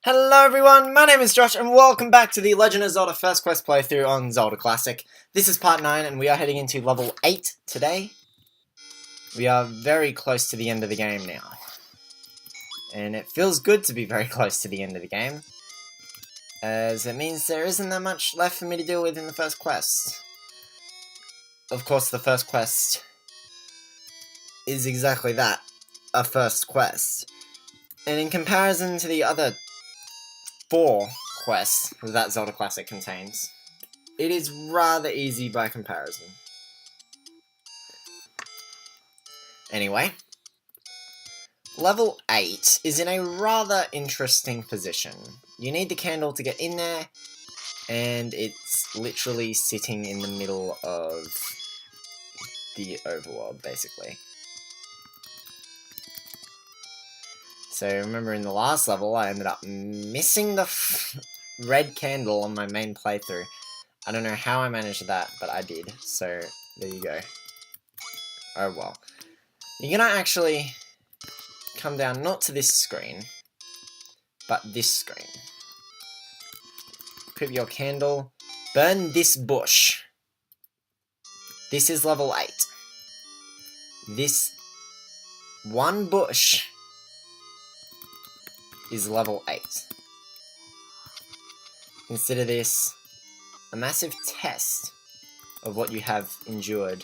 Hello everyone, my name is Josh and welcome back to the Legend of Zelda First Quest playthrough on Zelda Classic. This is part 9 and we are heading into level 8 today. We are very close to the end of the game now. And it feels good to be very close to the end of the game, as it means there isn't that much left for me to deal with in the first quest. Of course, the first quest is exactly that, a first quest. And in comparison to the other 4 quests that Zelda Classic contains, it is rather easy by comparison. Anyway, level 8 is in a rather interesting position. You need the candle to get in there, and it's literally sitting in the middle of the overworld, basically. So remember in the last level, I ended up missing the red candle on my main playthrough. I don't know how I managed that, but I did. So there you go. Oh well. You're gonna actually come down not to this screen, but this screen. Equip your candle. Burn this bush. This is level 8. This one bush is level 8. Consider this a massive test of what you have endured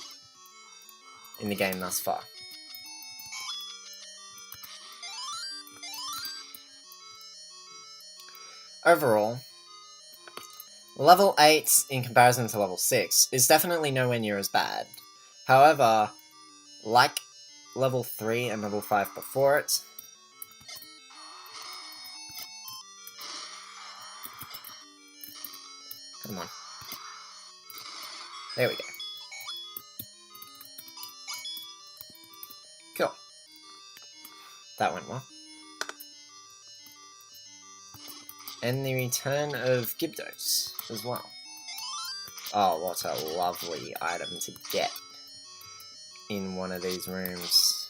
in the game thus far. Overall, level 8 in comparison to level 6 is definitely nowhere near as bad. However, like level 3 and level 5 before it, come on. There we go. Cool. That went well. And the return of Gibdos as well. Oh, what a lovely item to get in one of these rooms.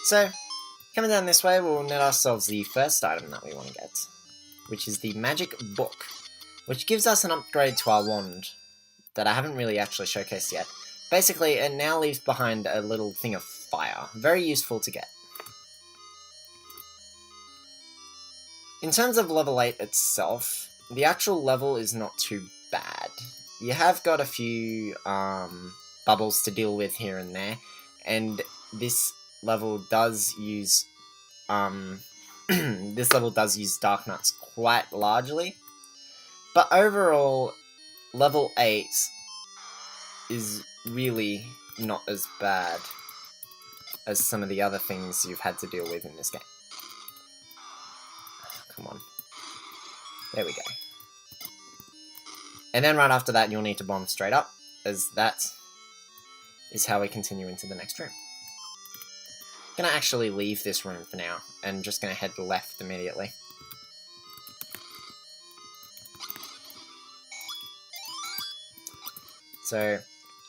So, coming down this way, we'll net ourselves the first item that we want to get, which is the Magic Book, which gives us an upgrade to our wand that I haven't really actually showcased yet. Basically, it now leaves behind a little thing of fire. Very useful to get. In terms of level 8 itself, the actual level is not too bad. You have got a few bubbles to deal with here and there, and this level does use this level does use Dark Nuts quite largely, but overall, level 8 is really not as bad as some of the other things you've had to deal with in this game. Come on. There we go. And then right after that, you'll need to bomb straight up, as that is how we continue into the next room. I'm gonna actually leave this room for now, and just gonna head left immediately. So,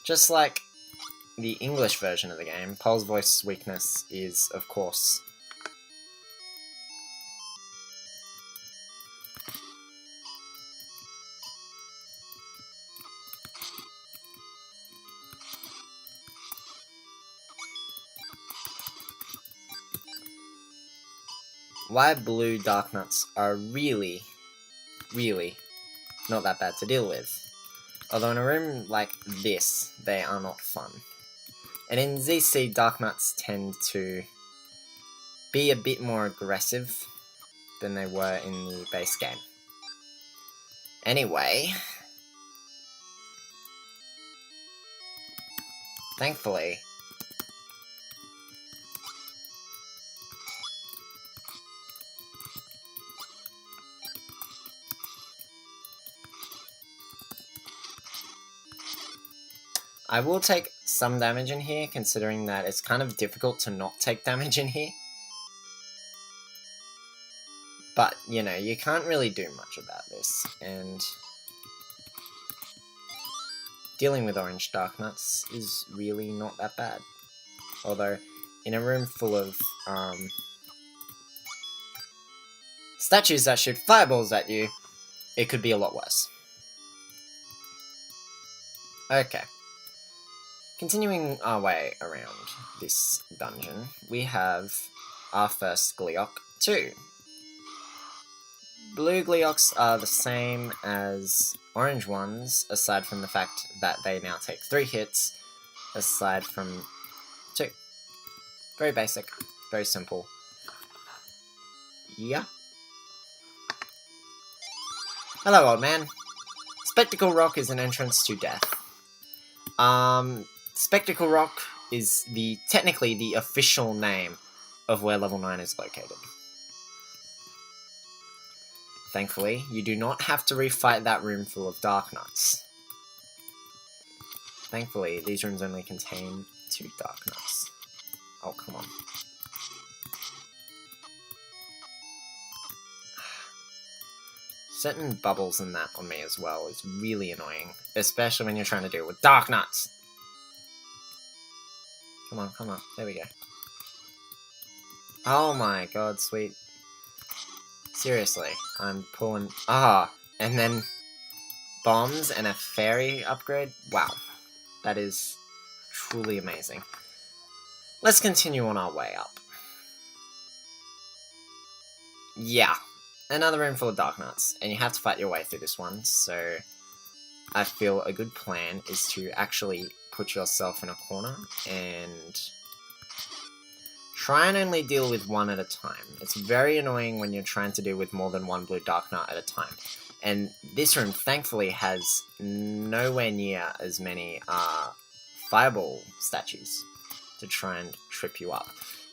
just like the English version of the game, Paul's voice weakness is, of course, why blue Dark Nuts are really, really not that bad to deal with. Although in a room like this, they are not fun. And in ZC, Dark Nuts tend to be a bit more aggressive than they were in the base game. Anyway, thankfully, I will take some damage in here, considering that it's kind of difficult to not take damage in here. But, you know, you can't really do much about this, and dealing with orange Dark Nuts is really not that bad. Although, in a room full of statues that shoot fireballs at you, it could be a lot worse. Okay. Continuing our way around this dungeon, we have our first Gleeok 2. Blue Gleeoks are the same as orange ones, aside from the fact that they now take 3 hits, aside from 2. Very basic, very simple. Yeah. Hello, old man. Spectacle Rock is an entrance to death. Spectacle Rock is technically the official name of where level 9 is located. Thankfully, you do not have to refight that room full of Dark Nuts. Thankfully, these rooms only contain 2 Dark Nuts. Oh, come on. Certain bubbles in that on me as well is really annoying, especially when you're trying to deal with Dark Nuts. Come on, come on. There we go. Oh my god, sweet. Seriously, I'm pulling... and then bombs and a fairy upgrade? Wow. That is truly amazing. Let's continue on our way up. Yeah. Another room full of Dark Nuts, and you have to fight your way through this one, so I feel a good plan is to actually put yourself in a corner and try and only deal with one at a time. It's very annoying when you're trying to deal with more than one blue Dark Nut at a time. And this room, thankfully, has nowhere near as many fireball statues to try and trip you up.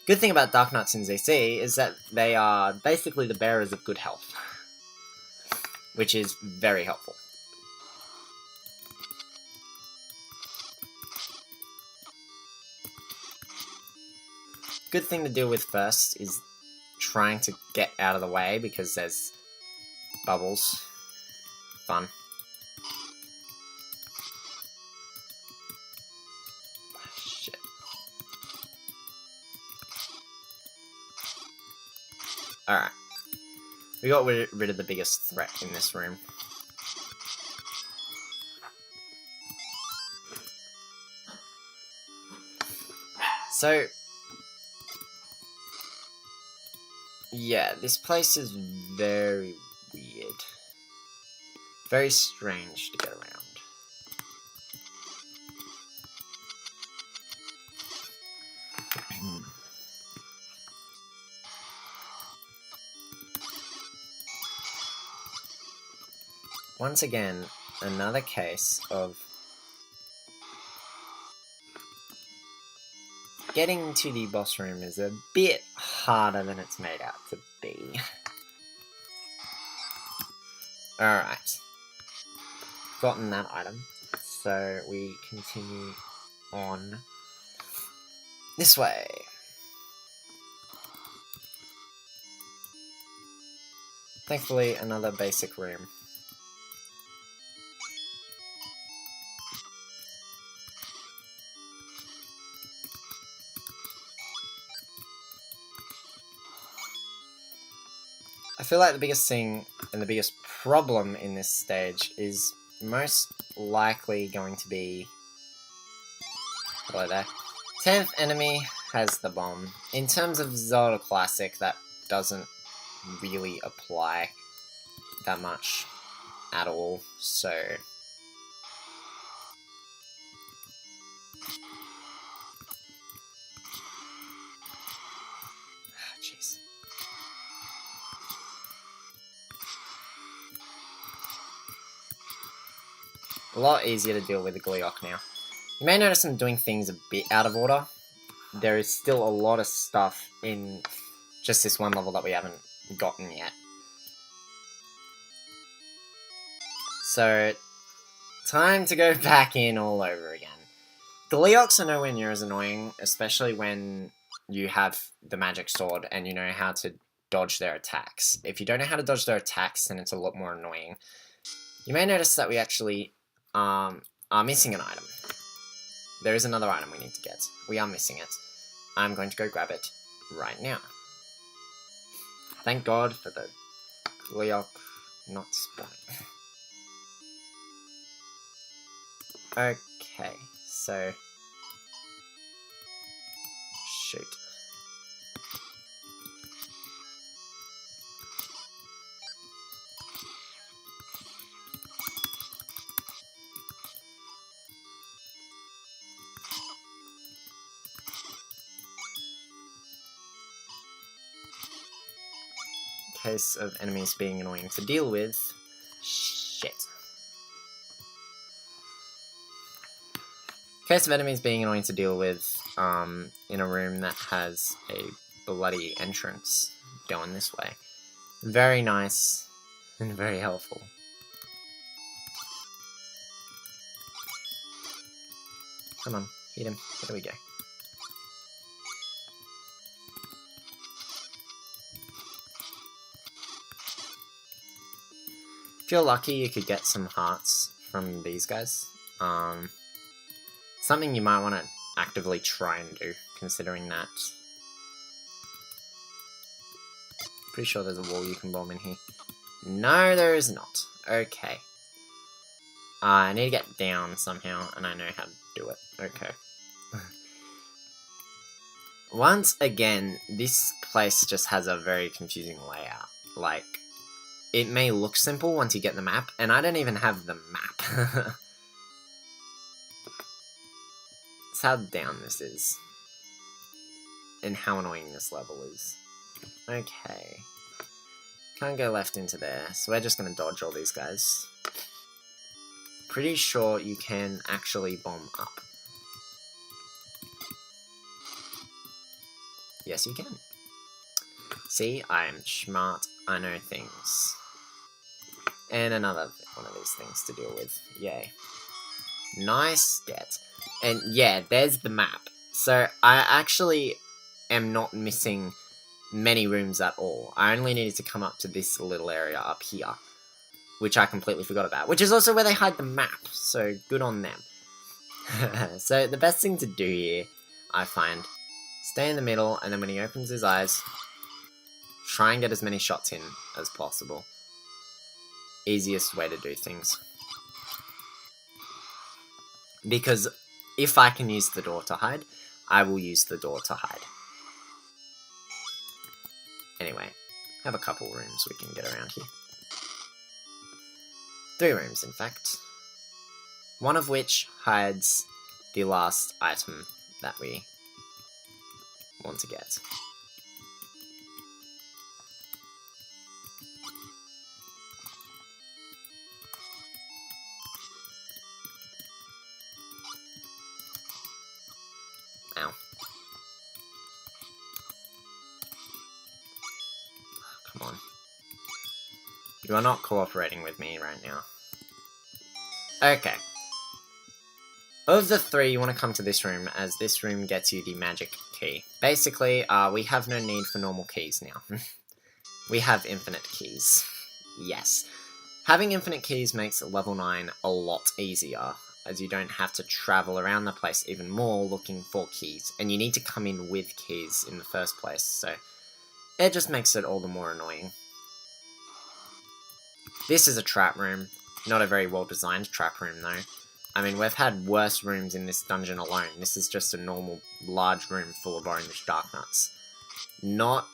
Good thing about Dark Nuts in ZC is that they are basically the bearers of good health, which is very helpful. Good thing to deal with first is trying to get out of the way because there's bubbles. Fun. Shit. Alright. We got rid of the biggest threat in this room. So... yeah, this place is very weird. Very strange to get around. Once again, another case of getting to the boss room is a bit harder than it's made out to be. Alright. Gotten that item. So we continue on this way. Thankfully, another basic room. I feel like the biggest thing and the biggest problem in this stage is most likely going to be... hello there. 10th enemy has the bomb. In terms of Zelda Classic, that doesn't really apply that much at all, so... jeez. A lot easier to deal with the Gleeok now. You may notice I'm doing things a bit out of order. There is still a lot of stuff in just this one level that we haven't gotten yet. So, time to go back in all over again. Gleeoks are nowhere near as annoying, especially when you have the magic sword and you know how to dodge their attacks. If you don't know how to dodge their attacks, then it's a lot more annoying. You may notice that we actually are missing an item. There is another item we need to get. We are missing it. I'm going to go grab it right now. Thank God for the Gleok not spawning. Okay, so... Shoot. Case of enemies being annoying to deal with. Shit. Case of enemies being annoying to deal with, in a room that has a bloody entrance going this way. Very nice and very helpful. Come on, hit him. There we go. If you're lucky, you could get some hearts from these guys. Something you might want to actively try and do, considering that. Pretty sure there's a wall you can bomb in here. No, there is not. Okay. I need to get down somehow, and I know how to do it. Okay. Once again, this place just has a very confusing layout. Like, it may look simple once you get the map, and I don't even have the map. It's how down this is. And how annoying this level is. Okay. Can't go left into there, so we're just gonna dodge all these guys. Pretty sure you can actually bomb up. Yes, you can. See, I am smart. I know things. And another one of these things to deal with. Yay. Nice get. And yeah, there's the map. So I actually am not missing many rooms at all. I only needed to come up to this little area up here, which I completely forgot about, which is also where they hide the map, so good on them. So the best thing to do here, I find, stay in the middle, and then when he opens his eyes, try and get as many shots in as possible. Easiest way to do things. Because if I can use the door to hide, I will use the door to hide. Anyway, have a couple rooms we can get around here. 3 rooms, in fact. One of which hides the last item that we want to get. Ow. Come on. You are not cooperating with me right now. Okay. Of the 3, you want to come to this room, as this room gets you the magic key. Basically, we have no need for normal keys now. We have infinite keys. Yes. Having infinite keys makes level 9 a lot easier, as you don't have to travel around the place even more looking for keys, and you need to come in with keys in the first place, so it just makes it all the more annoying. This is a trap room. Not a very well-designed trap room, though. I mean, we've had worse rooms in this dungeon alone. This is just a normal, large room full of orange dark nuts. Not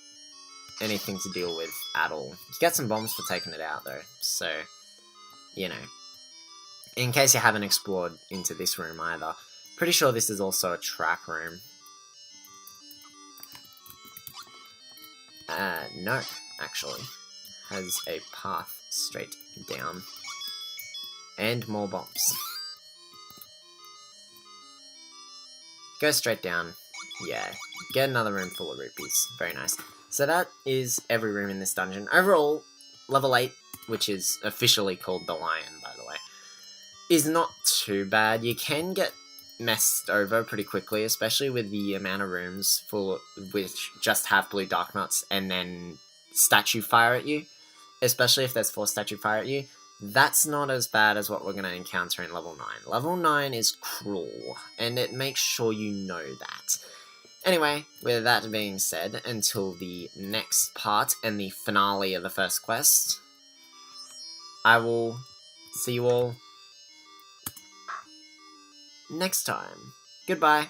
anything to deal with at all. You get some bombs for taking it out, though, so, you know. In case you haven't explored into this room either, pretty sure this is also a trap room. No, actually. Has a path straight down. And more bombs. Go straight down. Yeah. Get another room full of rupees. Very nice. So that is every room in this dungeon. Overall, level 8, which is officially called the Lion, by the way, is not too bad. You can get messed over pretty quickly, especially with the amount of rooms full which just have blue dark nuts and then statue fire at you. Especially if there's 4 statue fire at you. That's not as bad as what we're going to encounter in level 9. Level 9 is cruel, and it makes sure you know that. Anyway, with that being said, until the next part and the finale of the first quest, I will see you all next time. Goodbye.